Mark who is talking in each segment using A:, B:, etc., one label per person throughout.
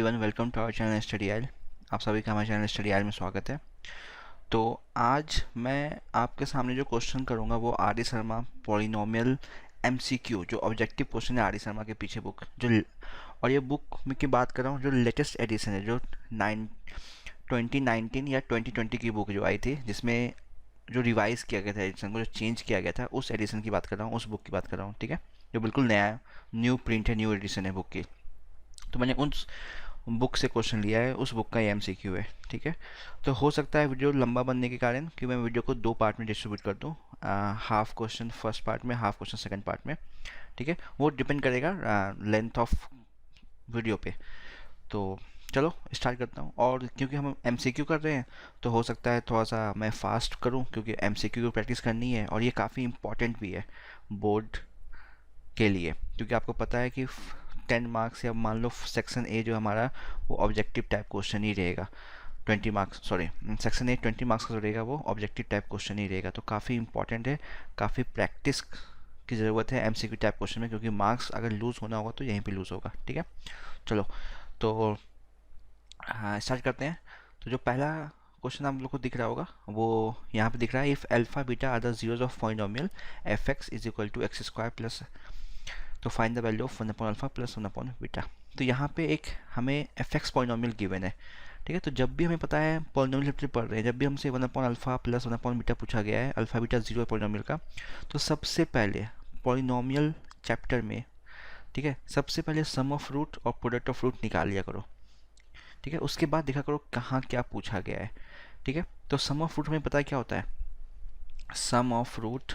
A: Everyone, welcome to our channel Study Aisle. आप सभी का हमारे चैनल स्टडी आइल में स्वागत है। तो आज मैं आपके सामने जो क्वेश्चन करूंगा वो R D Sharma polynomial MCQ, जो ऑब्जेक्टिव क्वेश्चन है आर डी शर्मा के पीछे बुक और ये बुक में की बात कर रहा हूँ जो लेटेस्ट एडिशन है, जो 2019 या 2020 की बुक जो आई थी, जिसमें जो रिवाइज किया गया था एडिशन को, जो चेंज किया गया था, उस एडिशन की बात कर रहा हूँ, उस बुक की बात कर रहा हूँ। ठीक है, जो बिल्कुल नया न्यू प्रिंट है, न्यू एडिशन है बुक की। तो मैंने उस बुक से क्वेश्चन लिया है, उस बुक का ये एमसीक्यू है। ठीक है, तो हो सकता है वीडियो लंबा बनने के कारण कि मैं वीडियो को 2 पार्ट में डिस्ट्रीब्यूट कर दूँ, हाफ क्वेश्चन फर्स्ट पार्ट में, हाफ क्वेश्चन सेकंड पार्ट में। ठीक है, वो डिपेंड करेगा लेंथ ऑफ वीडियो पे। तो चलो स्टार्ट करता हूँ। और क्योंकि हम एमसीक्यू कर रहे हैं तो हो सकता है थोड़ा सा मैं फास्ट करूँ, क्योंकि एमसीक्यू की प्रैक्टिस करनी है और ये काफ़ी इंपॉर्टेंट भी है बोर्ड के लिए। क्योंकि आपको पता है कि 10 मार्क्स या मान लो सेक्शन ए जो हमारा वो ऑब्जेक्टिव टाइप क्वेश्चन ही रहेगा, 20 marks, sorry section A 20 marks का जो रहेगा वो ऑब्जेक्टिव टाइप क्वेश्चन ही रहेगा। तो काफ़ी इंपॉर्टेंट है, काफ़ी प्रैक्टिस की ज़रूरत है एमसीक्यू टाइप क्वेश्चन में, क्योंकि मार्क्स अगर लूज़ होना होगा तो यहीं पे लूज़ होगा। ठीक है, चलो तो हाँ स्टार्ट करते हैं। तो जो पहला क्वेश्चन आप लोग को दिख रहा होगा वो यहाँ पे दिख रहा है, if alpha beta are the zeros of polynomial f x is equal to x square plus, तो find the value of 1 upon alpha plus 1 upon beta. तो यहाँ पे एक हमें एफ एक्स पॉलिनोमियल गिवन है। ठीक है, तो जब भी हमें पता है पॉलिनोमियल चैप्टर पढ़ रहे हैं, जब भी हमसे 1 upon alpha plus 1 upon beta पूछा गया है, अल्फा बीटा जीरो है पॉलिनोमियल का, तो सबसे पहले पॉलिनोमियल चैप्टर में, ठीक है, सबसे पहले सम ऑफ रूट और प्रोडक्ट ऑफ रूट निकाल लिया करो। ठीक है, उसके बाद देखा करो कहाँ क्या पूछा गया है। ठीक है, तो सम ऑफ रूट हमें पता है क्या होता है, sum of root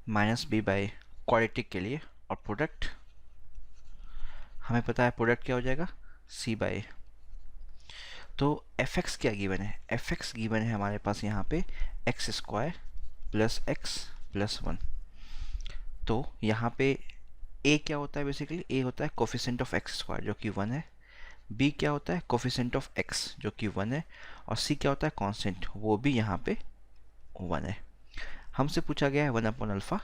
A: minus b by quadratic के लिए, और प्रोडक्ट हमें पता है प्रोडक्ट क्या हो जाएगा, सी बाई। तो एफ एक्स क्या गिवन है, एफ एक्स गिवन है हमारे पास यहाँ पे x square plus x plus 1। तो यहाँ पे ए क्या होता है, बेसिकली ए होता है कोफिशिएंट ऑफ एक्स स्क्वायर जो कि 1 है, बी क्या होता है कोफिशिएंट ऑफ एक्स जो कि 1 है, और सी क्या होता है कांस्टेंट, वो भी यहाँ पे 1 है। हमसे पूछा गया है 1 upon alpha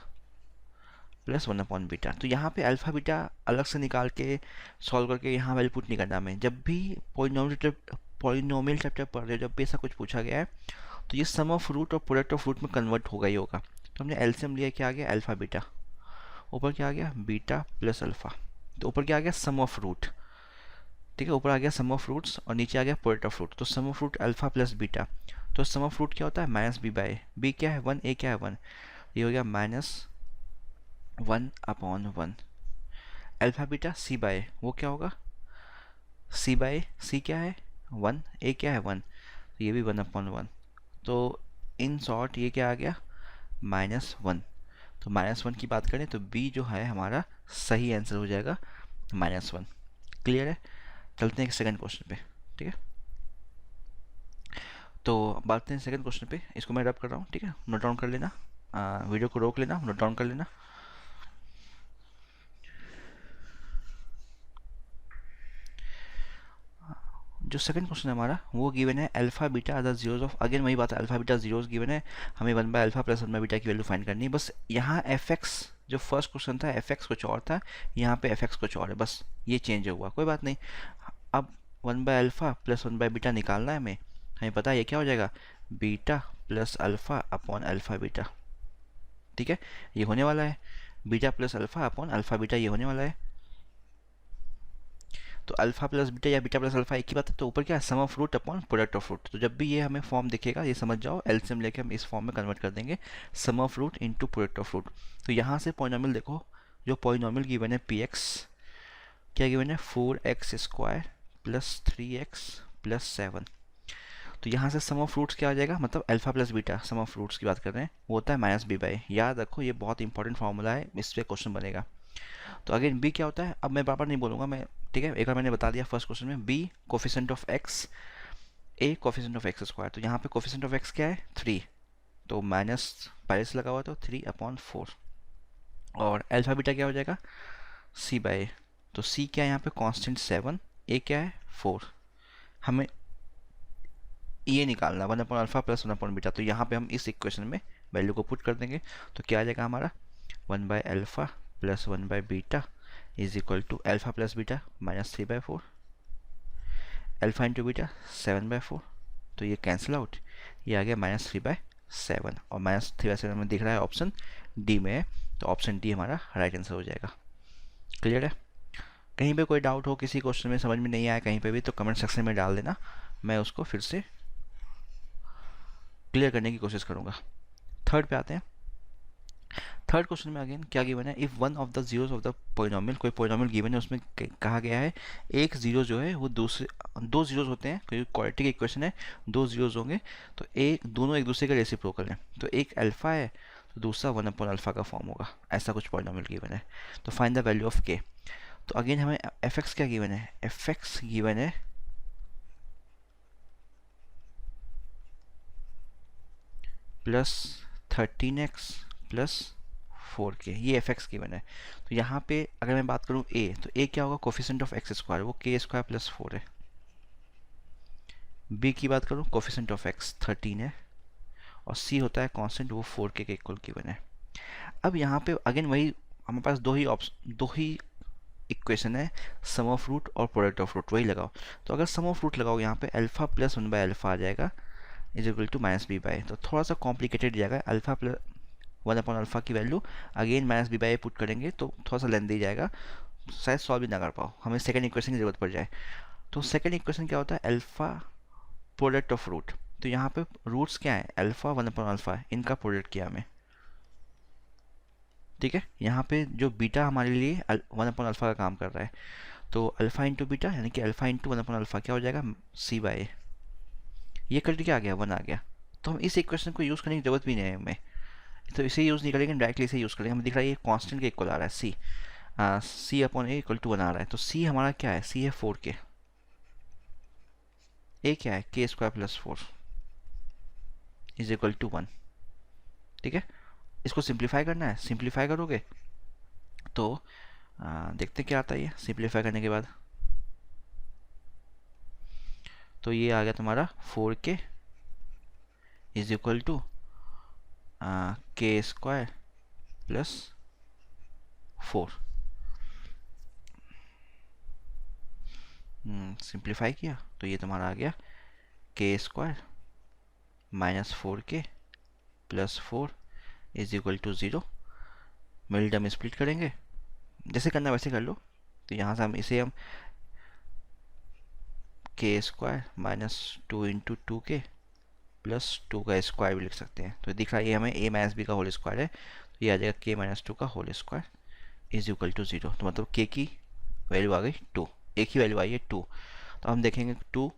A: plus 1 upon beta. तो यहाँ पे अल्फा बीटा अलग से निकाल के सॉल्व करके यहाँ वैल्यू पुट नहीं करना हमें। जब भी पॉलिनोमियल चैप्टर पढ़ रहे हो, जब भी ऐसा कुछ पूछा गया है, तो ये सम ऑफ रूट और प्रोडक्ट ऑफ रूट में कन्वर्ट होगा ही होगा। तो हमने एलसीएम लिया, क्या आ गया अल्फा बीटा, ऊपर क्या आ गया बीटा प्लस अल्फा, तो ऊपर क्या आ गया सम ऑफ रूट। ठीक है, ऊपर आ गया सम ऑफ रूट्स और नीचे आ गया प्रोडक्ट ऑफ रूट। तो sum of root alpha plus beta, तो सम ऑफ रूट क्या होता है माइनस बी बाई, बी क्या है 1, ए क्या है 1, ये हो गया माइनस 1 अपॉन 1। अल्फा बीटा सी बाय, वो क्या होगा सी बाय, सी क्या है 1, ए क्या है 1, तो ये भी 1 अपॉन 1। तो इन शॉर्ट ये क्या आ गया -1। तो -1 की बात करें तो बी जो है हमारा सही आंसर हो जाएगा -1। क्लियर है, चलते हैं सेकंड क्वेश्चन पे। ठीक है, तो बात हैं सेकंड क्वेश्चन पे, इसको मैं रब कर रहा हूँ। ठीक है, नोट डाउन कर लेना, वीडियो को रोक लेना, नोट डाउन कर लेना। जो सेकंड क्वेश्चन है हमारा वो गिवन है alpha beta other zeros of, again वही बात है, अल्फा बीटा जीरोज गिवन है, हमें 1 by alpha plus 1 by beta की वैल्यू फाइंड करनी है। बस यहाँ एफ एक्स, जो फर्स्ट क्वेश्चन था एफ एक्स कुछ और था, यहाँ पे एफ एक्स कुछ और है, बस ये चेंज हुआ, कोई बात नहीं। अब 1 by alpha plus 1 by beta निकालना है हमें, हमें पता है ये क्या हो जाएगा beta plus alpha upon alpha beta. ठीक है, ये होने वाला है beta plus alpha upon alpha beta, ये होने वाला है। तो अल्फा प्लस बीटा या बीटा प्लस अल्फा एक ही बात है। तो ऊपर क्या है sum of root upon product of root. तो जब भी ये हमें फॉर्म दिखेगा ये समझ जाओ, एलसीएम लेके हम इस फॉर्म में कन्वर्ट कर देंगे, sum of root into product of root. तो यहाँ से पॉलिनोमियल देखो, जो पॉलिनोमियल गिवन है पी एक्स, क्या गिवन है 4x square plus 3x plus 7। तो यहाँ से सम ऑफ रूट्स क्या आ जाएगा, मतलब alpha plus beta sum of roots की बात कर रहे हैं, वो होता है माइनस बी बाई। याद रखो ये बहुत इंपॉर्टेंट फॉर्मूला है, इस पर क्वेश्चन बनेगा। तो अगेन बी क्या होता है, अब मैं बार नहीं बोलूँगा मैं, ठीक है, एक बार मैंने बता दिया फर्स्ट क्वेश्चन में, b coefficient of x, a coefficient of x square. तो यहाँ पे कोफिशिएंट ऑफ एक्स क्या है 3, तो माइनस पहले से लगा हुआ तो 3 अपॉन 4, और अल्फा बीटा क्या हो जाएगा सी बाई, तो सी क्या है यहाँ पे कांस्टेंट 7, ए क्या है 4, हमें ये निकालना 1 upon alpha plus 1 upon beta. तो यहाँ पे हम इस इक्वेशन में वैल्यू को पुट कर देंगे, तो क्या आ जाएगा हमारा 1 by alpha plus 1 by beta is equal to alpha plus beta -3/4, alpha into beta 7/4, तो ये कैंसिल आउट, ये आ गया -3/7 और -3/7 में दिख रहा है ऑप्शन डी में है, तो ऑप्शन डी हमारा राइट आंसर हो जाएगा। क्लियर है? कहीं पे कोई डाउट हो, किसी क्वेश्चन में समझ में नहीं आया कहीं पे भी, तो कमेंट सेक्शन में डाल देना, मैं उसको फिर से क्लियर करने की कोशिश करूँगा। थर्ड पे आते हैं। थर्ड क्वेश्चन में अगेन क्या गिवन है, if one of the zeros of the polynomial, कोई पोलिनोमियल गिवन है, उसमें कहा गया है एक जीरो जो है वो दूसरे, दो जीरोस होते हैं, कोई क्वाड्रेटिक इक्वेशन है, दो जीरोस होंगे तो एक दोनों एक दूसरे का रेसिप्रोकल है, तो एक अल्फा है तो दूसरा 1/अल्फा का फॉर्म होगा, ऐसा कुछ पोलिनोमियल गिवन है। तो फाइंड द वैल्यू ऑफ के। तो अगेन हमें एफ एक्स क्या गिवन है, एफ एक्स गिवन है +13x +4k, ये एफ एक्स गिवन है। तो यहाँ पे अगर मैं बात करूँ ए, तो ए क्या होगा, कोफिशिएंट ऑफ एक्स स्क्वायर, वो k² + 4 है। बी की बात करूँ, कोफिशिएंट ऑफ एक्स 13 है, और सी होता है कांस्टेंट, वो 4k के इक्वल गिवन है। अब यहाँ पे अगेन वही हमारे पास दो ही इक्वेशन है, सम ऑफ रूट और प्रोडक्ट ऑफ रूट, वही लगाओ। तो अगर सम ऑफ रूट लगाओ यहाँ पे अल्फा + 1/अल्फा आ जाएगा इज इक्वल टू -b/a, तो थोड़ा सा कॉम्प्लिकेटेड जाएगा। अल्फा + 1/अल्फा की वैल्यू अगेन -b/a पुट करेंगे तो थोड़ा सा लेंथी जाएगा, शायद सॉल्व भी ना कर पाओ, हमें सेकंड इक्वेशन की जरूरत पड़ जाए। तो सेकंड इक्वेशन क्या होता है, अल्फा प्रोडक्ट ऑफ रूट, तो यहाँ पे रूट्स क्या है, अल्फा 1/अल्फा, इनका प्रोडक्ट किया हमें, ठीक है। यहाँ पे जो बीटा हमारे लिए 1/अल्फा का काम कर रहा है, तो अल्फा इंटू बीटा यानी कि अल्फा इंटू 1/अल्फा क्या हो जाएगा, c/a, ये करके क्या आ गया, 1 आ गया। तो हम इस इक्वेशन को यूज़ करने की जरूरत भी नहीं है हमें, तो इसे यूज़ नहीं करेंगे, डायरेक्टली इसे यूज़ करेंगे। हमें दिख रहा है ये कांस्टेंट के इक्वल आ रहा है, c/a = 1 आ रहा है, तो c हमारा क्या है, c है 4k, a क्या है, k² + 4 इज इक्वल टू 1, ठीक है। इसको सिंप्लीफाई करना है, सिंप्लीफाई करोगे तो देखते क्या आता है ये सिंप्लीफाई करने के बाद। तो ये आ गया तुम्हारा 4k is equal to k² + 4। Simplify किया तो ये तुम्हारा आ गया k² -4k + 4 is equal to 0। Middle term split करेंगे, जैसे करना वैसे कर लो। तो यहाँ से हम इसे k² -2 × 2k + 2 का स्क्वायर भी लिख सकते हैं। तो दिख रहा है ये हमें a - b का होल स्क्वायर है, तो ये आ जाएगा k - 2 का whole square is equal to 0। तो मतलब k की वैल्यू आ गई 2, एक ही वैल्यू आई है 2। तो हम देखेंगे 2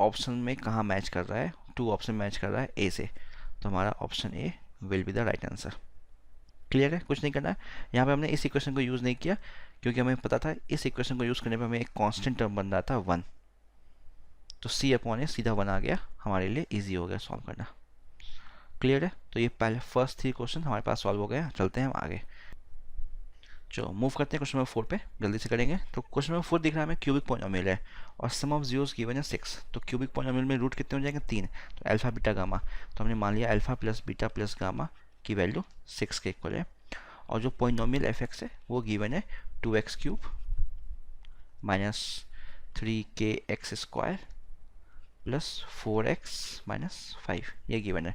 A: ऑप्शन में कहाँ मैच कर रहा है, 2 ऑप्शन मैच कर रहा है ए से, तो हमारा option A will be the right answer. Clear है, कुछ नहीं करना है। यहाँ पे हमने इस इक्वेशन को यूज़ नहीं किया क्योंकि हमें पता था इस इक्वेशन को यूज़ करने पे हमें एक कांस्टेंट टर्म बन रहा था 1, तो c/a सीधा 1 आ गया, हमारे लिए इजी हो गया सॉल्व करना। क्लियर है, तो ये पहले फर्स्ट 3 क्वेश्चन हमारे पास सॉल्व हो गए। चलते हैं हम आगे, चलो मूव करते हैं क्वेश्चन नंबर 4 पे, जल्दी से करेंगे। तो क्वेश्चन नंबर 4 दिख रहा है हमें क्यूबिक पॉलिनोमियल है और सम ऑफ जीरोस गिवन है 6। तो क्यूबिक पॉलिनोमियल में रूट कितने हो जाएंगे, 3, तो अल्फा बीटा गामा, तो हमने मान लिया अल्फा + बीटा + गामा की वैल्यू 6 के इक्वल है। और जो पॉलिनोमियल एफ एक्स है वो गिवन है 2x³ -3kx² + 4x - 5, ये गिवन है,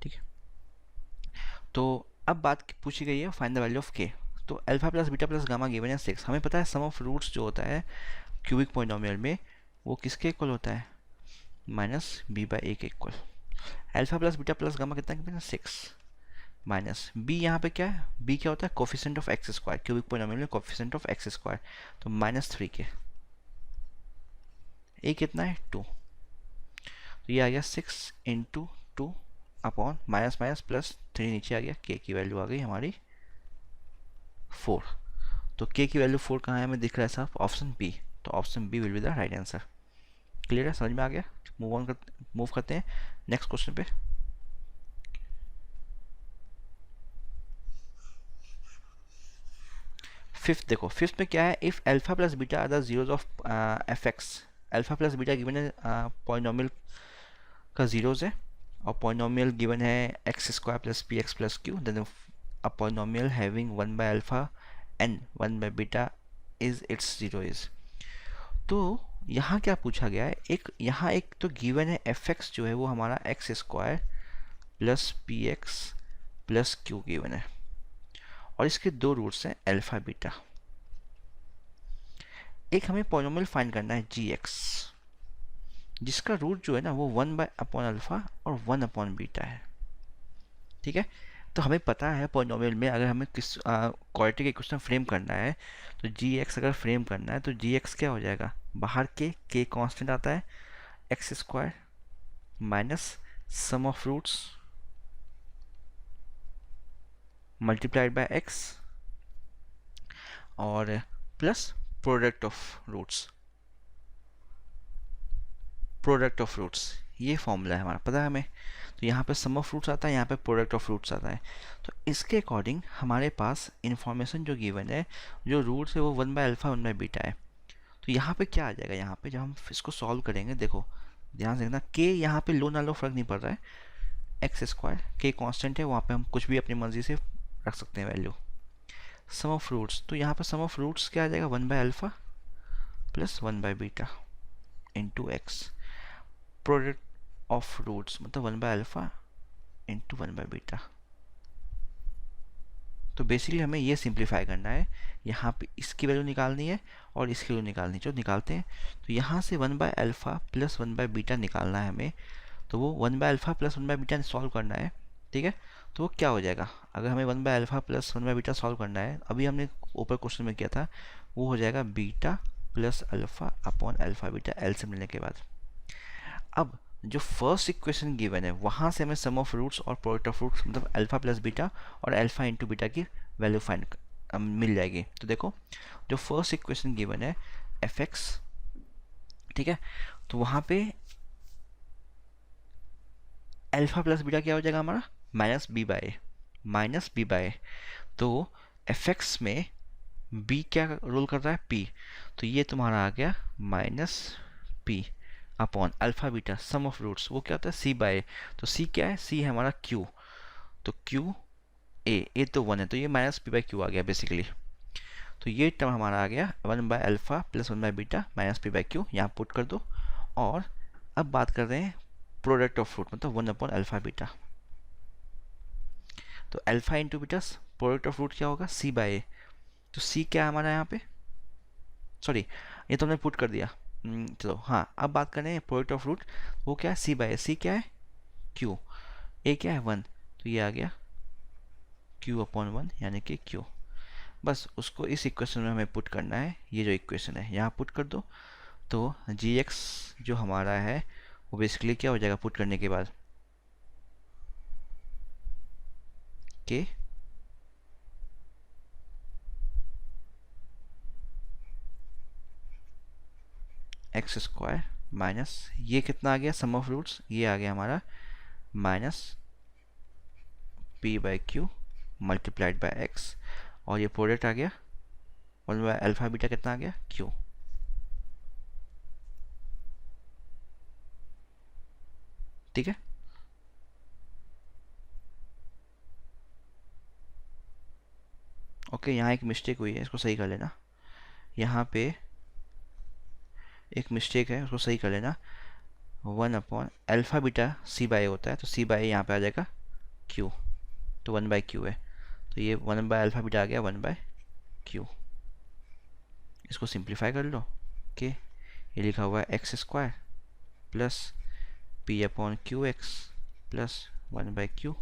A: ठीक है। तो अब बात पूछी गई है फाइंड द वैल्यू ऑफ के। तो अल्फा + बीटा + गामा गिवन है 6, हमें पता है सम ऑफ रूट्स जो होता है क्यूबिक पॉलिनोमियल में वो किसके इक्वल होता है, -b/a के इक्वल। अल्फा + बीटा + गामा कितना गिवन है, 6 माइनस b, यहाँ पे क्या है, b क्या होता है, coefficient of x², cubic polynomial में कोफिशिएंट ऑफ x², तो -3k, a कितना है 2, तो ये आ गया 6 × 2 अपॉन माइनस +3 नीचे आ गया, k की वैल्यू आ गई हमारी 4। तो k की वैल्यू 4 कहाँ है, हमें दिख रहा है साहब ऑप्शन बी, तो option b will be the right answer. Clear है, समझ में आ गया। मूव करते हैं नेक्स्ट क्वेश्चन पे। फिफ्थ देखो, फिफ्थ में क्या है, if alpha + beta are the zeros of f x, alpha + beta given है पॉलिनोमियल का जीरोस है, और पॉलिनोमियल गिवन है x² + px + q, then a polynomial having 1/अल्फा and 1/β is its zero is. तो यहाँ क्या पूछा गया है, यहाँ एक तो गिवन है एफ एक्स जो है वो हमारा x square plus p x plus Q given है, और इसके दो रूट्स हैं अल्फा बीटा। एक हमें पॉलिनोमियल फाइंड करना है जी एक्स, जिसका रूट जो है ना वो 1/अल्फा और 1/बीटा है। ठीक है, तो हमें पता है पॉलिनोमियल में अगर हमें किस क्वाड्रेटिक इक्वेशन फ्रेम करना है, तो जी एक्स अगर फ्रेम करना है तो जी एक्स क्या हो जाएगा, बाहर के कांस्टेंट आता है, x square minus sum of roots multiplied by x और plus product of roots, product of roots ये फॉर्मूला है हमारा, पता है हमें। तो यहाँ पे सम ऑफ रूट्स आता है, यहाँ पे प्रोडक्ट ऑफ रूट्स आता है। तो इसके अकॉर्डिंग हमारे पास इंफॉर्मेशन जो गिवन है, जो रूट्स है वो 1/अल्फा 1/बीटा है। तो यहाँ पे क्या आ जाएगा, यहाँ पे जब हम इसको सॉल्व करेंगे, देखो ध्यान से देखना, के यहाँ पे लो ना लो फर्क नहीं पड़ रहा है, एक्स स्क्वायर के कांस्टेंट है, वहाँ पे हम कुछ भी अपनी मर्जी से रख सकते हैं वैल्यू। सम ऑफ रूट्स, तो यहाँ पे सम ऑफ रूट्स क्या आ जाएगा, 1/अल्फा प्लस 1/बीटा into x. Product of roots मतलब 1/अल्फा इंटू 1/बीटा। तो बेसिकली हमें ये सिंप्लीफाई करना है, यहाँ पे इसकी वैल्यू निकालनी है और इसकी वैल्यू निकालनी है, जो निकालते हैं। तो यहाँ से 1/अल्फा प्लस 1/बीटा निकालना है हमें, तो वो 1/अल्फा प्लस 1/बीटा सॉल्व करना है। ठीक है, तो वो क्या हो जाएगा, अगर हमें 1/अल्फा प्लस 1/बीटा सॉल्व करना है, अभी हमने ऊपर क्वेश्चन में किया था, वो हो जाएगा beta plus alpha upon alpha beta L से मिलने के बाद। अब जो फर्स्ट इक्वेशन गिवन है वहाँ से हमें सम ऑफ रूट्स और प्रोडक्ट ऑफ रूट्स मतलब अल्फा प्लस बीटा और अल्फा इंटू बीटा की वैल्यू फाइंड मिल जाएगी। तो देखो जो फर्स्ट इक्वेशन गिवन है एफ एक्स, ठीक है, तो वहाँ पे अल्फा प्लस बीटा क्या हो जाएगा हमारा, माइनस बी बाय। तो एफ एक्स में बी क्या रोल कर रहा है, पी, तो ये तुम्हारा आ गया minus p upon alpha beta sum of roots, वो क्या होता है सी बाय। तो सी क्या है, सी है हमारा क्यू, तो क्यू ए तो 1 है, तो ये माइनस पी बाई क्यू आ गया बेसिकली। तो ये टर्म हमारा आ गया 1/अल्फा प्लस 1/बीटा माइनस पी बाई क्यू, यहाँ पुट कर दो। और अब बात कर रहे हैं प्रोडक्ट ऑफ रूट मतलब 1/अल्फा बीटा। तो alpha into beta product of root क्या होगा, सी बाय ए। तो सी क्या है हमारा यहाँ पे, सॉरी ये तो हमने पुट कर दिया। चलो हाँ, अब बात करें प्रोडक्ट ऑफ रूट, वो क्या है सी बाय ए, सी क्या है क्यू, ए क्या है 1, तो ये आ गया क्यू अपॉन 1 यानी कि क्यू। बस उसको इस इक्वेशन में हमें पुट करना है, ये जो इक्वेशन है यहाँ पुट कर दो। तो जी एक्स जो हमारा है वो बेसिकली क्या हो जाएगा पुट करने के बाद, के एक्स स्क्वायर माइनस ये कितना आ गया सम ऑफ रूट्स, ये आ गया हमारा minus p by Q multiplied by x, और ये प्रोडक्ट आ गया 1/अल्फा बीटा कितना आ गया क्यू। ठीक है, ओके यहाँ एक मिस्टेक हुई है, इसको सही कर लेना। यहाँ पे एक मिस्टेक है, उसको सही कर लेना। 1/अल्फा बीटा सी बाई होता है, तो सी बाई यहाँ पे आ जाएगा क्यू, तो 1/क्यू है। तो ये 1/अल्फा बीटा आ गया 1/क्यू। इसको सिंप्लीफाई कर लो, ओके ये लिखा हुआ है x square plus p upon q x plus 1/क्यू,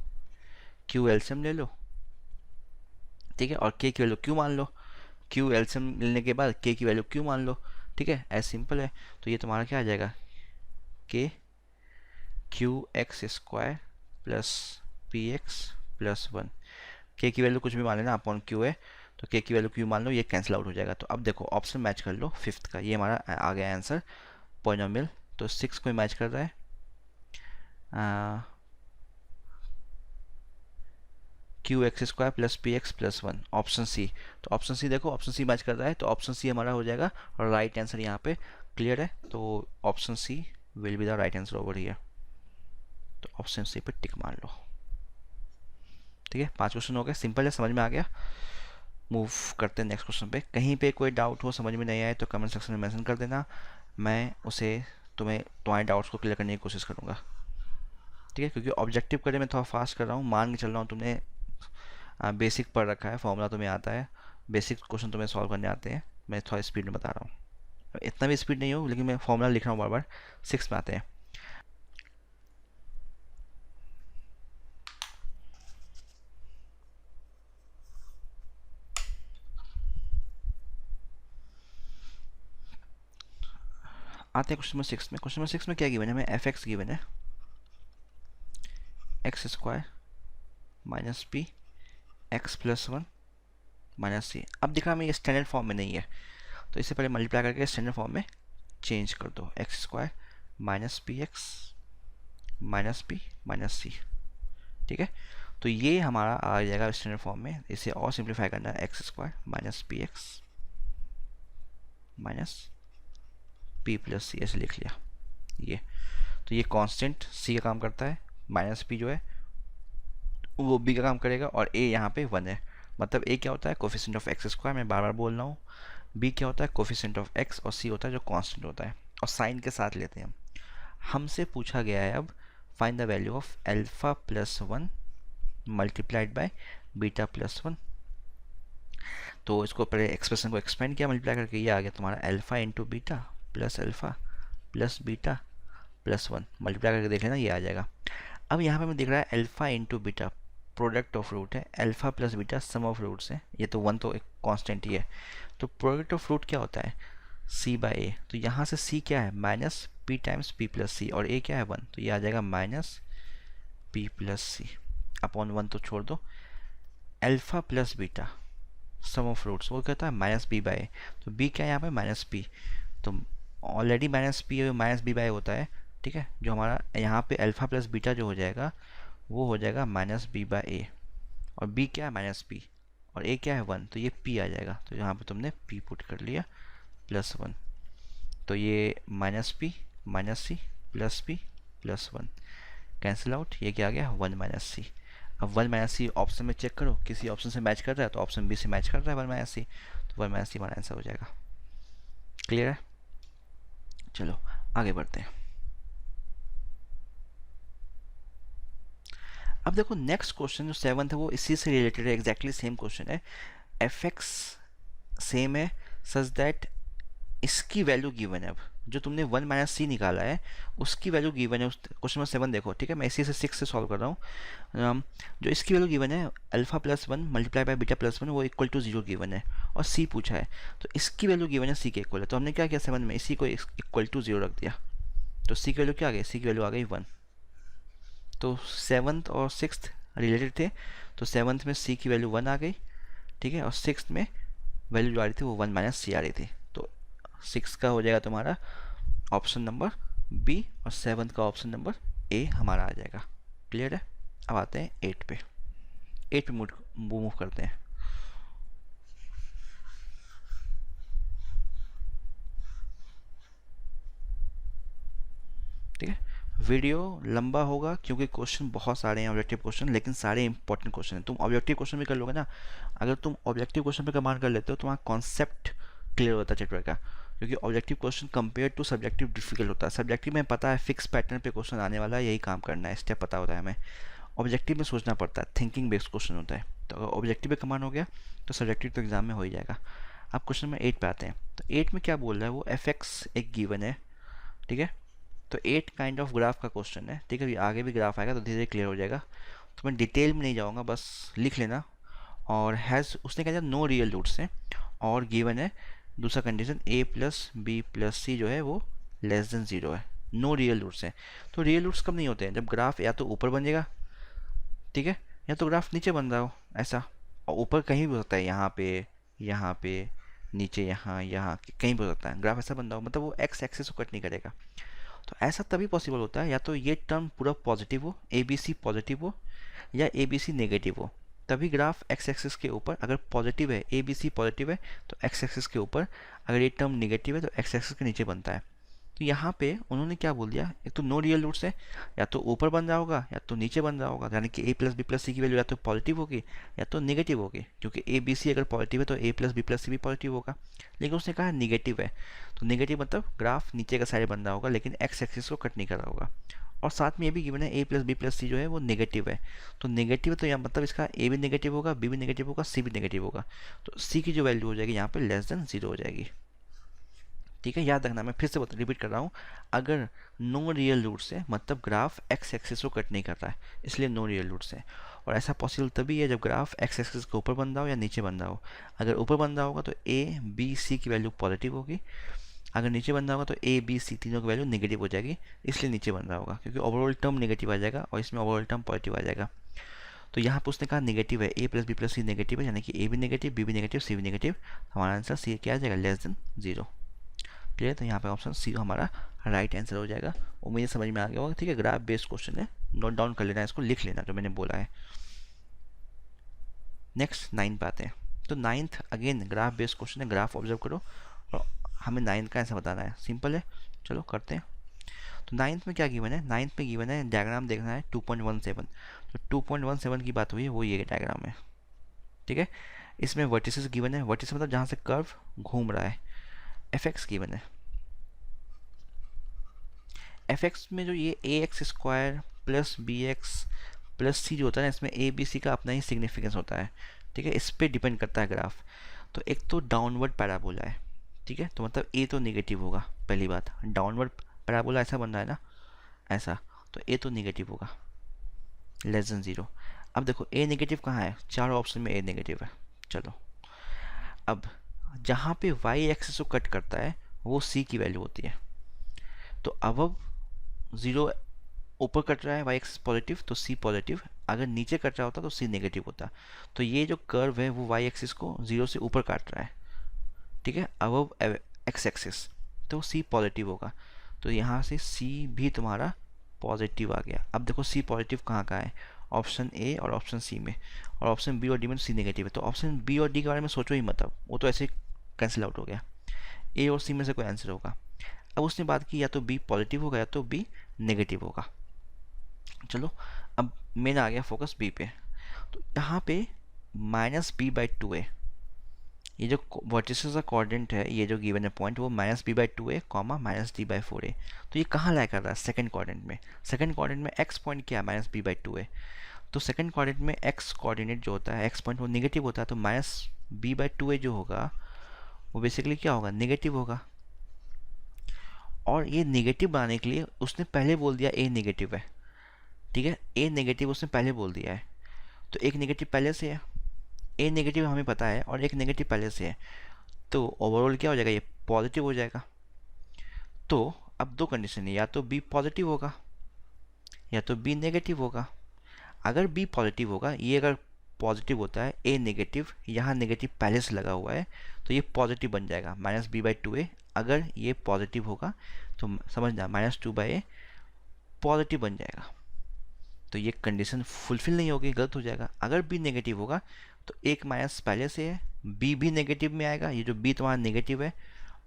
A: क्यू एलसीएम ले लो, ठीक है, और के की वैल्यू क्यू मान लो, क्यू एलसीएम लेने के बाद के की वैल्यू क्यू मान लो, ठीक है, ऐसे सिंपल है। तो ये तुम्हारा क्या आ जाएगा, के Q x square plus p x plus 1, के की वैल्यू कुछ भी मान लेना अपॉन क्यू है, तो के की वैल्यू क्यू मान लो, ये कैंसिल आउट हो जाएगा। तो अब देखो ऑप्शन मैच कर लो फिफ्थ का, ये हमारा आ गया आंसर पॉलिनोमियल। तो 6 को मैच कर रहा है, q x square plus p x plus 1, option c. तो ऑप्शन सी देखो, ऑप्शन सी मैच कर रहा है, तो ऑप्शन सी हमारा हो जाएगा और राइट आंसर यहाँ पे क्लियर है। तो option c will be the right answer over here. तो ऑप्शन सी पे टिक मार लो। ठीक है, 5 क्वेश्चन हो गए, सिंपल है, समझ में आ गया। मूव करते हैं नेक्स्ट क्वेश्चन पे। कहीं पे कोई डाउट हो, समझ में नहीं आए तो कमेंट सेक्शन में मेंशन कर देना, मैं उसे तुम्हारे डाउट्स को क्लियर करने की कोशिश करूँगा, ठीक है। क्योंकि ऑब्जेक्टिव करे मैं थोड़ा फास्ट कर रहा हूँ, मान के चल रहा हूँ तुमने बेसिक पढ़ रखा है, फॉर्मूला तुम्हें आता है, बेसिक क्वेश्चन तुम्हें सॉल्व करने आते हैं, मैं थोड़ा स्पीड में बता रहा हूँ। इतना भी स्पीड नहीं हो, लेकिन मैं फॉर्मूला लिख रहा हूँ बार बार, 6 में आते हैं। आते हैं क्वेश्चन नंबर 6 में। क्वेश्चन नंबर 6 में क्या गिवन है हमें, एफ एक्स गिवन है, x square minus p x plus one minus c. अब दिख रहा हमें ये स्टैंडर्ड फॉर्म में नहीं है, तो इससे पहले मल्टीप्लाई करके स्टैंडर्ड फॉर्म में चेंज कर दो, x square minus p x minus p minus c, ठीक है। तो ये हमारा आ जाएगा स्टैंडर्ड फॉर्म में। इसे और सिंप्लीफाई करना है, x square minus p x minus P plus c, ऐसे लिख लिया ये। तो ये कांस्टेंट सी का काम करता है, माइनस पी जो है वो बी का काम करेगा, और ए यहाँ पे 1 है। मतलब ए क्या होता है, कोफिशिएंट ऑफ एक्स स्क्वायर, मैं बार बार बोल रहा हूँ। बी क्या होता है, कोफिशिएंट ऑफ एक्स, और सी होता है जो कांस्टेंट होता है, और साइन के साथ लेते हैं हम। हमसे पूछा गया है अब find the value of alpha plus 1 multiplied by beta plus 1। तो इसको पहले एक्सप्रेशन को एक्सपेंड किया मल्टीप्लाई करके, ये आ गया तुम्हारा alpha into beta plus alpha plus beta plus 1, multiply करके देख लेना, ये आ जाएगा। अब यहाँ पे हमें दिख रहा है alpha into beta product of root है, alpha plus beta sum of roots है, ये तो 1 तो एक कांस्टेंट ही है। तो प्रोडक्ट ऑफ रूट क्या होता है, सी बाय ए। तो यहाँ से सी क्या है, minus P times P plus C, और ए क्या है 1, तो ये आ जाएगा minus P plus C upon 1, तो छोड़ दो। Alpha plus beta sum of roots वो कहता है माइनस बी बाय ए, तो बी क्या है यहाँ पे, माइनस पी। तो already minus p minus b by होता है, ठीक है। जो हमारा यहाँ पे अल्फा प्लस बीटा जो हो जाएगा वो हो जाएगा माइनस बी बाय ए, और बी क्या है माइनस पी, और ए क्या है 1, तो ये पी आ जाएगा। तो यहाँ पे तुमने पी पुट कर लिया प्लस 1, तो ये minus p minus c plus 1 cancel out, ये क्या आ गया 1 माइनस सी। अब 1 माइनस सी ऑप्शन में चेक करो, किसी ऑप्शन से मैच कर रहा है तो ऑप्शन बी से मैच कर रहा है 1 माइनस सी, तो 1 माइनस सी हमारा आंसर हो जाएगा। क्लियर है, चलो आगे बढ़ते हैं। अब देखो नेक्स्ट क्वेश्चन जो 7th है वो इसी से रिलेटेड है, एग्जैक्टली सेम क्वेश्चन है। एफ एक्स सेम है सच दैट इसकी वैल्यू गिवन है। अब जो तुमने 1 माइनस सी निकाला है उसकी वैल्यू गिवन है, उस क्वेश्चन नंबर 7 देखो, ठीक है। मैं इसी से 6 से सॉल्व कर रहा हूँ। जो इसकी वैल्यू गिवन है alpha plus 1 multiply by beta plus 1 वो इक्वल टू 0 गिवन है, और सी पूछा है, तो इसकी वैल्यू गिवन है सी के इक्वल है। तो हमने क्या किया 7 में, इसी को इक्वल टू 0 रख दिया, तो सी की वैल्यू क्या आ गई, सी की वैल्यू आ गई 1। तो 7th और 6th रिलेटेड थे, तो 7th में सी की वैल्यू 1 आ गई, ठीक है, और 6th में वैल्यू जो आ रही थी वो 1 माइनस सी आ रही थी। तो 6 का हो जाएगा तुम्हारा ऑप्शन नंबर बी, और 7th का ऑप्शन नंबर ए हमारा आ जाएगा। क्लियर है, अब आते हैं 8 पे। 8 पे मूव करते हैं। ठीक है, वीडियो लंबा होगा क्योंकि क्वेश्चन बहुत सारे हैं ऑब्जेक्टिव क्वेश्चन, लेकिन सारे इंपॉर्टेंट क्वेश्चन हैं। तुम ऑब्जेक्टिव क्वेश्चन भी कर लोगे ना, अगर तुम ऑब्जेक्टिव क्वेश्चन पे कमांड कर लेते हो तो तुम्हारा कॉन्सेप्ट क्लियर होता है चैप्टर का। क्योंकि objective question compare to subjective difficult होता है। सब्जेक्टिव में पता है फिक्स पैटर्न पे क्वेश्चन आने वाला है, यही काम करना है, स्टेप पता होता है हमें। ऑब्जेक्टिव में सोचना पड़ता है, थिंकिंग बेस्ड क्वेश्चन होता है। तो अगर ऑब्जेक्टिव पे कमांड हो गया तो सब्जेक्टिव तो एग्जाम में हो ही जाएगा। अब क्वेश्चन नंबर 8 पे आते हैं। तो 8 में क्या बोल रहा है वो, एफ एक्स एक गिवन है, ठीक है। तो 8 काइंड ऑफ ग्राफ का क्वेश्चन है, ठीक है। आगे भी ग्राफ आएगा तो धीरे धीरे क्लियर हो जाएगा, तो मैं डिटेल में नहीं जाऊँगा, बस लिख लेना। और हैज़ उसने कहा नो रियल रूट्स हैं, और गिवन है दूसरा कंडीशन ए प्लस बी प्लस सी जो है वो लेस देन 0 है, नो रियल रूट्स हैं। तो रियल रूट्स कब नहीं होते हैं, जब ग्राफ या तो ऊपर बनेगा, ठीक है, या तो ग्राफ नीचे बन रहा हो ऐसा, और ऊपर कहीं भी हो सकता है, यहाँ पे नीचे, यहाँ कहीं भी हो सकता है ग्राफ ऐसा बन रहा हो, मतलब वो एक्स एक्सिस को कट नहीं करेगा। तो ऐसा तभी पॉसिबल होता है या तो ये टर्म पूरा पॉजिटिव हो, ए बी सी पॉजिटिव हो, या ए बी सी नेगेटिव हो, तभी ग्राफ एक्स एक्सिस के ऊपर अगर पॉजिटिव है, ए बी सी पॉजिटिव है तो एक्स एक्सिस के ऊपर, अगर ये टर्म नेगेटिव है तो एक्स एक्सिस के नीचे बनता है। तो यहाँ पे उन्होंने क्या बोल दिया, एक तो नो रियल रूट्स है, या तो ऊपर बन रहा होगा या तो नीचे बन रहा होगा, यानी कि ए प्लस बी प्लस सी की वैल्यू या तो पॉजिटिव होगी या तो नेगेटिव होगी, क्योंकि ए बी सी अगर पॉजिटिव है तो ए प्लस बी प्लस सी भी पॉजिटिव होगा। लेकिन उसने कहा नेगेटिव है, तो नेगेटिव मतलब ग्राफ नीचे का साइड बन रहा होगा लेकिन एक्स एक्सिस को कट नहीं कर रहा होगा। और साथ में ये भी गिवन है ए प्लस बी प्लस सी जो है वो नेगेटिव है। तो नेगेटिव तो यहाँ मतलब इसका ए भी नेगेटिव होगा, बी भी नेगेटिव होगा, सी भी नेगेटिव होगा। तो सी की जो वैल्यू हो जाएगी यहाँ पे लेस देन जीरो हो जाएगी। ठीक है, याद रखना, मैं फिर से रिपीट कर रहा हूँ, अगर नो रियल रूट्स है मतलब ग्राफ एक्स एक्सिस को कट नहीं कर रहा है, इसलिए नो रियल रूट्स है। और ऐसा पॉसिबल तभी है जब ग्राफ एक्स एक्सिस के ऊपर बन रहा हो या नीचे बन रहा हो। अगर ऊपर बन रहा होगा तो ए बी सी की वैल्यू पॉजिटिव होगी, अगर नीचे बन रहा होगा तो ए बी सी तीनों की वैल्यू नेगेटिव हो जाएगी, इसलिए नीचे बन रहा होगा, क्योंकि ओवरऑल टर्म नेगेटिव आ जाएगा और इसमें ओवरऑल टर्म पॉजिटिव आ जाएगा। तो यहाँ पर उसने कहा नेगेटिव है, ए प्लस बी प्लस सी नेगेटिव है, यानी कि ए भी नेगेटिव, बी भी नेगेटिव, सी भी नेगेटिव। हमारा आंसर सी क्या आ जाएगा, लेस देन जीरो। क्लियर, तो यहाँ पे ऑप्शन सी हमारा राइट आंसर हो जाएगा। उम्मीद समझ में आ गया होगा। ठीक है, ग्राफ बेस्ड क्वेश्चन है, नोट डाउन कर लेना, इसको लिख लेना जो मैंने बोला है। नेक्स्ट 9 पे आते हैं। तो ninth again graph based question है, ग्राफ ऑब्जर्व करो और हमें 9 का आंसर बताना है, सिंपल है। चलो करते हैं। तो 9th में क्या गिवन है, 9th में गिवन है डायग्राम देखना है 2.17। तो 2.17 की बात हुई है, वो ये डायग्राम है। ठीक है, इसमें वर्टिसेस गिवन है, वर्टिस मतलब जहाँ से कर्व घूम रहा है। एफ एक्स गिवन है, एफ एक्स में जो ये a x square plus b x plus c जो होता है ना, इसमें ए बी सी का अपना ही सिग्निफिकेंस होता है। ठीक है, इस पर डिपेंड करता है ग्राफ। तो एक तो डाउनवर्ड पैराबोला है। ठीक है, तो मतलब ए तो नेगेटिव होगा, पहली बात। डाउनवर्ड पैराबोला ऐसा बन रहा है ना, ऐसा, तो ए तो नेगेटिव होगा, लेस देन जीरो। अब देखो ए नेगेटिव कहाँ है, चारों ऑप्शन में ए नेगेटिव है। चलो, अब जहाँ पे वाई एक्सिस को कट करता है वो सी की वैल्यू होती है। तो अब जीरो ऊपर कट रहा है वाई एक्सिस पॉजिटिव तो सी पॉजिटिव, अगर नीचे कट रहा होता तो सी नेगेटिव होता। तो ये जो कर्व है वो वाई एक्सिस को जीरो से ऊपर काट रहा है। ठीक है, अब एक्स एक्सिस, तो सी पॉजिटिव होगा। तो यहाँ से सी भी तुम्हारा पॉजिटिव आ गया। अब देखो सी पॉजिटिव कहाँ कहाँ है, ऑप्शन ए और ऑप्शन सी में, और ऑप्शन बी और डी में सी नेगेटिव है। तो ऑप्शन बी और डी के बारे में सोचो ही मत, अब वो तो ऐसे कैंसिल आउट हो गया, ए और सी में से कोई आंसर होगा। अब उसने बात की या तो बी पॉजिटिव होगा या तो बी नेगेटिव होगा। चलो, अब मेरा आ गया फोकस बी पे। तो यहाँ पे माइनस बी बाई टू है, ये जो वर्टिसेस का कोऑर्डिनेट है, ये जो गिवन है पॉइंट, वो माइनस बी बाई टू है comma minus D by four है। तो ये कहाँ लाई कर रहा है, सेकंड कोऑर्डिनेट में। सेकंड कोऑर्डिनेट में एक्स पॉइंट क्या है, माइनस बी बाई टू है। तो सेकंड कोऑर्डिनेट में एक्स कोऑर्डिनेट जो होता है, एक्स पॉइंट वो नेगेटिव होता है, तो माइनस बी बाई टू है जो होगा वो बेसिकली क्या होगा, नेगेटिव होगा। और ये नेगेटिव बनाने के लिए उसने पहले बोल दिया ए नेगेटिव है। ठीक है, ए नेगेटिव उसने पहले बोल दिया है, तो एक नेगेटिव पहले से है, ए नेगेटिव हमें पता है और एक नेगेटिव पहले से है, तो ओवरऑल क्या हो जाएगा, ये पॉजिटिव हो जाएगा। तो अब दो कंडीशन है, या तो बी पॉजिटिव होगा या तो बी नेगेटिव होगा। अगर बी पॉजिटिव होगा, ये अगर पॉजिटिव होता है, ए नेगेटिव, यहाँ नेगेटिव पहले से लगा हुआ है, तो ये पॉजिटिव बन जाएगा माइनस बी बाई टू ए। अगर ये पॉजिटिव होगा तो समझना minus two by A positive बन जाएगा। तो ये कंडीशन फुलफिल नहीं होगी, गलत हो जाएगा। अगर बी नेगेटिव होगा तो एक माइनस पहले से है, बी भी नेगेटिव में आएगा, ये जो बी तुम्हारा नेगेटिव है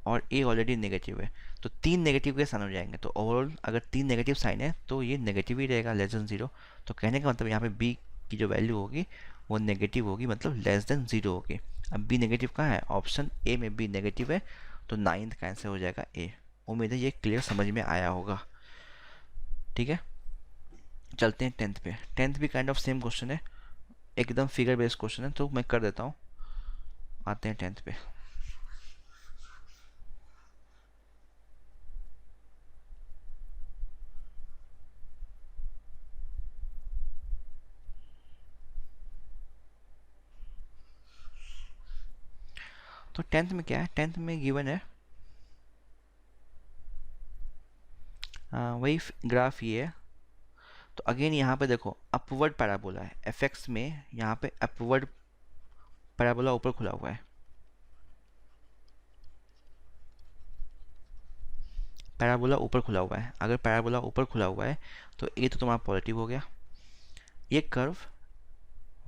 A: और ए ऑलरेडी नेगेटिव है, तो तीन नेगेटिव के साइन हो जाएंगे। तो ओवरऑल अगर तीन नेगेटिव साइन है तो ये नेगेटिव ही रहेगा, लेस देन जीरो। तो कहने का मतलब यहाँ पे बी की जो वैल्यू होगी वो नेगेटिव होगी, मतलब लेस देन जीरो होगी। अब बी नेगेटिव कहाँ है, ऑप्शन ए में बी नेगेटिव है, तो 9th का आंसर हो जाएगा ए। उम्मीद है ये क्लियर समझ में आया होगा। ठीक है, चलते हैं 10th पे। 10th भी काइंड ऑफ सेम क्वेश्चन है, एकदम फिगर बेस्ड क्वेश्चन है, तो मैं कर देता हूँ। आते हैं 10th पे। तो 10th में क्या है, 10th में गिवन है वही ग्राफ ये है। तो अगेन यहाँ पे देखो अपवर्ड पैराबोला है, एफ एक्स में यहाँ पे अपवर्ड पैराबोला ऊपर खुला हुआ है। पैराबोला ऊपर खुला हुआ है, अगर पैराबोला ऊपर खुला हुआ है तो ए तो तुम्हारा पॉजिटिव हो गया। ये कर्व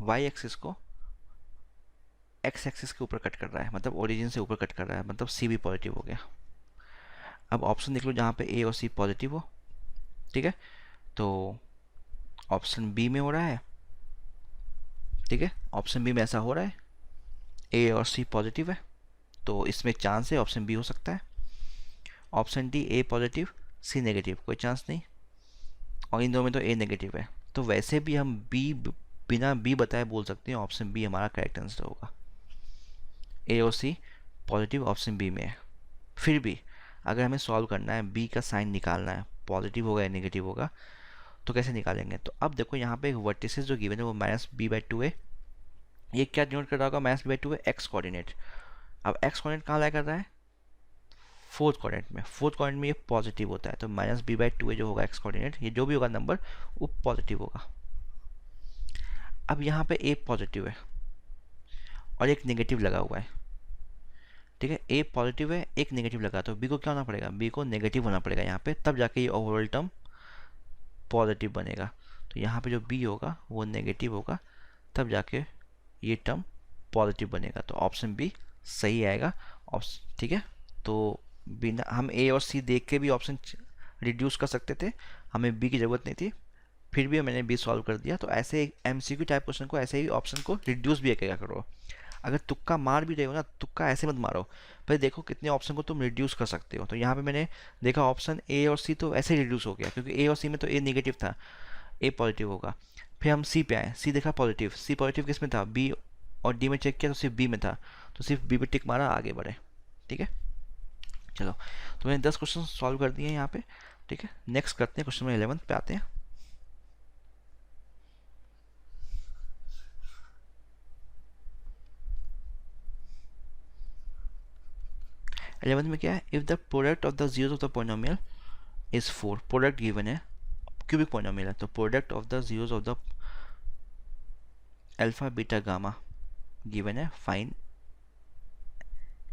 A: वाई एक्सिस को एक्स एक्सिस के ऊपर कट कर रहा है, मतलब ओरिजिन से ऊपर कट कर रहा है, मतलब सी भी पॉजिटिव हो गया। अब ऑप्शन देख लो जहाँ पे ए और सी पॉजिटिव हो, ठीक है, तो ऑप्शन बी में हो रहा है, ठीक है, ऑप्शन बी में ऐसा हो रहा है, ए और सी पॉजिटिव है, तो इसमें चांस है ऑप्शन बी हो सकता है। Option d a positive c negative, कोई चांस नहीं, और इन दोनों में तो ए नेगेटिव है, तो वैसे भी हम बी बिना बी बताए बोल सकते हैं ऑप्शन बी हमारा करेक्ट आंसर होगा। ए और सी पॉजिटिव ऑप्शन बी में है। फिर भी अगर हमें सॉल्व करना है, बी का साइन निकालना है, पॉजिटिव होगा या नेगेटिव होगा, तो कैसे निकालेंगे? तो अब देखो यहाँ पे एक वर्टिसेस जो गिवन है वो -b/2 है, ये क्या डिनोट कर रहा होगा? -b/2 है एक्स कोऑर्डिनेट। अब एक्स कोऑर्डिनेट कहाँ ला कर रहा है? फोर्थ कोऑर्डिनेट में, फोर्थ कोऑर्डिनेट में ये पॉजिटिव होता है, तो -b/2 जो होगा एक्स कोऑर्डिनेट, ये जो भी होगा नंबर वो पॉजिटिव होगा। अब यहाँ पे ए पॉजिटिव है और एक नेगेटिव लगा हुआ है, ठीक है, ए पॉजिटिव है एक नेगेटिव लगा, तो बी को क्या होना पड़ेगा? बी को नेगेटिव होना पड़ेगा यहाँ पे, तब जाके ये ओवरऑल टर्म पॉजिटिव बनेगा। तो यहाँ पे जो बी होगा वो नेगेटिव होगा, तब जाके ये टर्म पॉजिटिव बनेगा, तो ऑप्शन बी सही आएगा ऑप्शन, ठीक है। तो बिना हम ए और सी देख के भी ऑप्शन रिड्यूस कर सकते थे, हमें बी की ज़रूरत नहीं थी, फिर भी मैंने बी सॉल्व कर दिया। तो ऐसे एमसीक्यू टाइप क्वेश्चन को ऐसे ही ऑप्शन को रिड्यूस भी किया करो। अगर तुक्का मार भी रहे हो ना, तुक्का ऐसे मत मारो, भाई देखो कितने ऑप्शन को तुम रिड्यूस कर सकते हो। तो यहाँ पे मैंने देखा ऑप्शन ए और सी तो ऐसे ही रिड्यूस हो गया, क्योंकि ए और सी में तो ए नेगेटिव था, ए पॉजिटिव होगा। फिर हम सी पे आए, सी देखा पॉजिटिव, सी पॉजिटिव किस में था? बी और डी में चेक किया तो सिर्फ बी में था, तो सिर्फ बी पे टिक मारा, आगे बढ़े, ठीक है। चलो, तो मैंने 10 क्वेश्चन सॉल्व कर दिए हैं यहाँ पे, ठीक है। नेक्स्ट करते हैं, क्वेश्चन नंबर 11 पे आते हैं। 11 में क्या है? If the product of the zeros of the polynomial is 4, product given है, क्यूबिक पोलिनोमियल है, तो product of the zeros of the alpha beta gamma given है, फाइन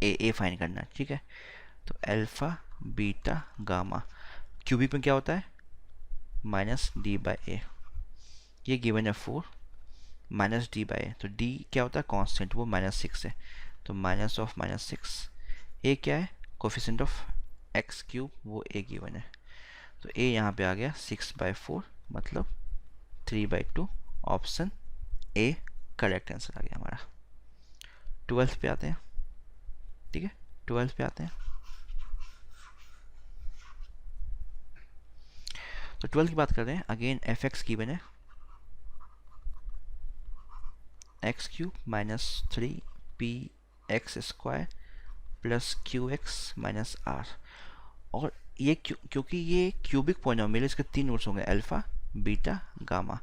A: ए फाइन करना है, ठीक है। तो अल्फा बीटा गामा क्यूबिक में क्या होता है? -d/a, ये गिवन है 4 -d/a, तो d क्या होता है? कांस्टेंट, वो -6 है, तो -6, ए क्या है? कोफिशिएंट ऑफ x³, वो ए गिवन है, तो ए यहाँ पे आ गया 6/4, मतलब 3/2, ऑप्शन ए करेक्ट आंसर आ गया हमारा। 12 पे आते हैं, ठीक है, 12 पे आते हैं। तो 12 की बात कर रहे हैं, अगेन एफ एक्स गिवन है, x³ -3px² प्लस qx-r, और ये क्योंकि ये क्यूबिक पोलिनोमियल, इसके 3 रूट्स होंगे, अल्फा बीटा गामा।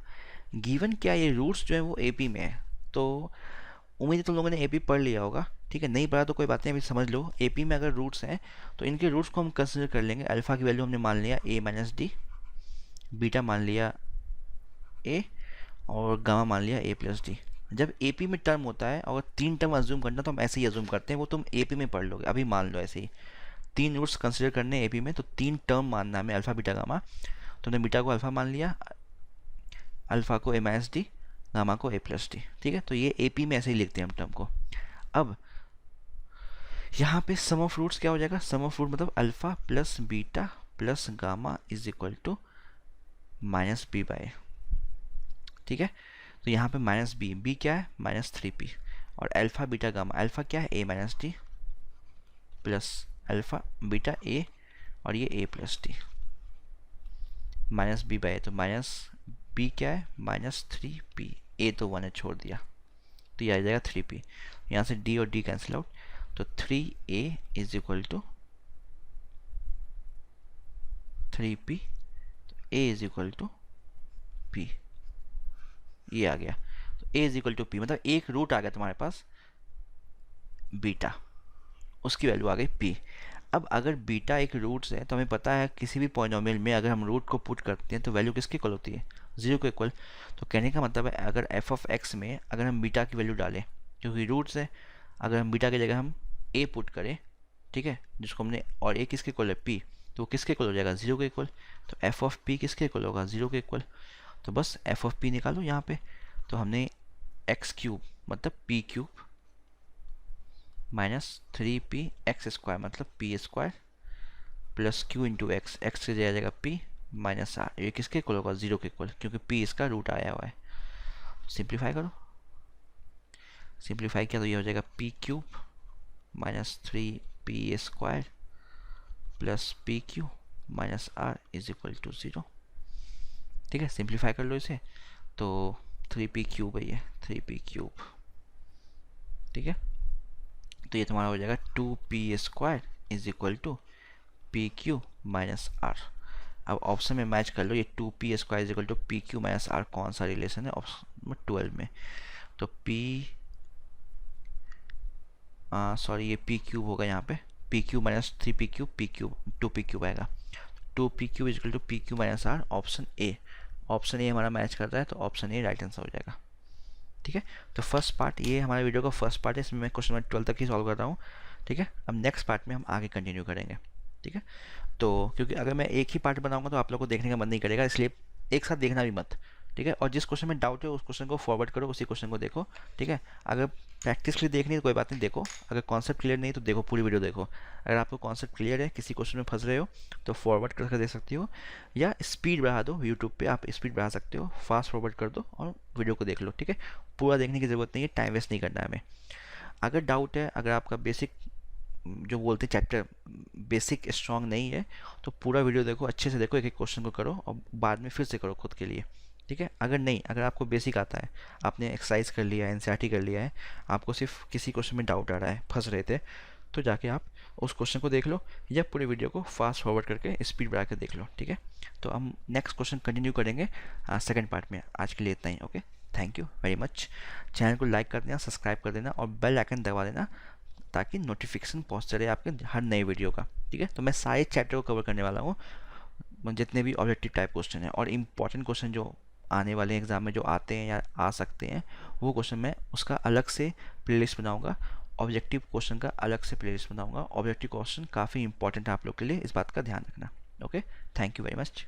A: गिवन क्या, ये रूट्स जो है वो एपी में है, तो उम्मीद है तुम लोगों ने एपी पढ़ लिया होगा, ठीक है, नहीं पढ़ा तो कोई बात नहीं, अभी समझ लो। एपी में अगर रूट्स हैं तो इनके रूट्स को हम कंसिडर कर लेंगे। अल्फा की वैल्यू हमने मान लिया a-d, बीटा मान लिया a, और गामा मान लिया a+d। जब एपी में टर्म होता है और 3 टर्म अज्यूम करना, तो हम ऐसे ही अज्यूम करते हैं, वो तुम एपी में पढ़ लोगे, अभी मान लो ऐसे ही 3 रूट्स कंसिडर करने एपी में, तो 3 टर्म मानना है हमें, अल्फा बीटा गामा। तो हमने बीटा को अल्फा मान लिया, अल्फा को a-d, गामा को a+d, ठीक है। तो ये एपी में ऐसे ही लिखते हैं हम टर्म को। अब यहाँ पे सम ऑफ रूट्स क्या हो जाएगा? सम ऑफ रूट मतलब alpha plus beta plus gamma is equal to -b/a, ठीक है। तो यहाँ पे -b, b क्या है? -3p, और अल्फा बीटा गामा, अल्फा क्या है? a-d plus alpha beta a, और ये a+d, -b/a, तो -b क्या है? -3p, a तो 1 है, छोड़ दिया, तो ये आ जाएगा 3p, यहाँ से d और d कैंसिल आउट, तो 3a is equal to 3p, तो a is equal to p, ये आ गया। तो a is equal to p, मतलब एक रूट आ गया तुम्हारे पास बीटा, उसकी वैल्यू आ गई p। अब अगर बीटा एक रूट्स है, तो हमें पता है किसी भी पॉलिनोमियल में अगर हम रूट को पुट करते हैं तो वैल्यू किसके इक्वल होती है? 0 के इक्वल। तो कहने का मतलब है अगर f ऑफ x में अगर हम बीटा की वैल्यू डालें, क्योंकि रूट्स है, अगर हम बीटा की जगह हम a पुट करें, ठीक है, जिसको हमने, और a किसके इक्वल है? p, तो किसके इक्वल हो जाएगा? 0 के इक्वल। तो f ऑफ p किसके इक्वल होगा? 0 के इक्वल। तो बस f ऑफ p निकालो यहाँ पे, तो हमने x³ मतलब p³ -3p x² मतलब p², plus Q into x, x से जाएगा पी माइनस आर, ये किसके इक्वल होगा, जीरो के इक्वल, क्योंकि पी इसका रूट आया हुआ है। सिंप्लीफाई करो, सिंप्लीफाई किया तो ये हो जाएगा p cube minus three p square plus p q minus r is equal to zero. ठीक है, सिंप्लीफाई कर लो इसे, तो थ्री पी क्यूब है ये, थ्री पी क्यूब। ठीक है, तो ये तुम्हारा हो जाएगा two p square is equal to p q minus r. अब ऑप्शन में मैच कर लो, ये two p square is equal to p q minus r कौन सा रिलेशन है, ऑप्शन नंबर 12 में। तो पी सॉरी ये पी क्यूब होगा यहाँ पे, p cube minus three p cube, p cube two p cube आएगा, two p cube is equal to p q minus are, option A. Option A हमारा मैच करता है, तो ऑप्शन ए राइट आंसर हो जाएगा। ठीक है, तो फर्स्ट पार्ट ये हमारे वीडियो का फर्स्ट पार्ट है, इसमें मैं क्वेश्चन नंबर 12 तक ही सॉल्व कर रहा हूँ। ठीक है, अब नेक्स्ट पार्ट में हम आगे कंटिन्यू करेंगे। ठीक है, तो क्योंकि अगर मैं एक ही पार्ट बनाऊंगा तो आप लोग को देखने का मन नहीं करेगा, इसलिए एक साथ देखना भी मत। ठीक है, और जिस क्वेश्चन में डाउट है उस क्वेश्चन को फॉरवर्ड करो, उसी क्वेश्चन को देखो। ठीक है, अगर प्रैक्टिस के लिए देखनी है तो कोई बात नहीं, देखो। अगर कॉन्सेप्ट क्लियर नहीं तो देखो, पूरी वीडियो देखो। अगर आपको कॉन्सेप्ट क्लियर है, किसी क्वेश्चन में फंस रहे हो तो फॉरवर्ड करके देख सकती हो, या स्पीड बढ़ा दो, यूट्यूब पे आप स्पीड बढ़ा सकते हो, फास्ट फॉरवर्ड कर दो और वीडियो को देख लो। ठीक है, पूरा देखने की ज़रूरत नहीं है, टाइम वेस्ट नहीं करना है हमें। अगर डाउट है, अगर आपका बेसिक जो बोलते हैं चैप्टर बेसिक स्ट्रांग नहीं है, तो पूरा वीडियो देखो, अच्छे से देखो, एक एक क्वेश्चन को करो और बाद में फिर से करो खुद के लिए। ठीक है, अगर नहीं, अगर आपको बेसिक आता है, आपने एक्सरसाइज कर लिया है, एनसीईआरटी कर लिया है, आपको सिर्फ किसी क्वेश्चन में डाउट आ रहा है, फंस रहे थे, तो जाके आप उस क्वेश्चन को देख लो, या पूरी वीडियो को फास्ट फॉरवर्ड करके स्पीड बढ़ा के देख लो। ठीक है, तो हम नेक्स्ट क्वेश्चन कंटिन्यू करेंगे सेकंड पार्ट में। आज के लिए इतना ही। Okay, thank you very much. Channel को लाइक कर देना, सब्सक्राइब कर देना और बेल आइकन दबा देना, ताकि नोटिफिकेशन पहुंचते रहे आपके हर नई वीडियो का। ठीक है, तो मैं सारे चैप्टर को कवर करने वाला हूँ, जितने भी ऑब्जेक्टिव टाइप क्वेश्चन हैं और इम्पॉर्टेंट क्वेश्चन जो आने वाले एग्जाम में जो आते हैं या आ सकते हैं, वो क्वेश्चन मैं उसका अलग से प्लेलिस्ट बनाऊंगा, ऑब्जेक्टिव क्वेश्चन का अलग से प्लेलिस्ट बनाऊंगा। ऑब्जेक्टिव क्वेश्चन काफ़ी इंपॉर्टेंट है आप लोग के लिए, इस बात का ध्यान रखना। Okay, thank you very much.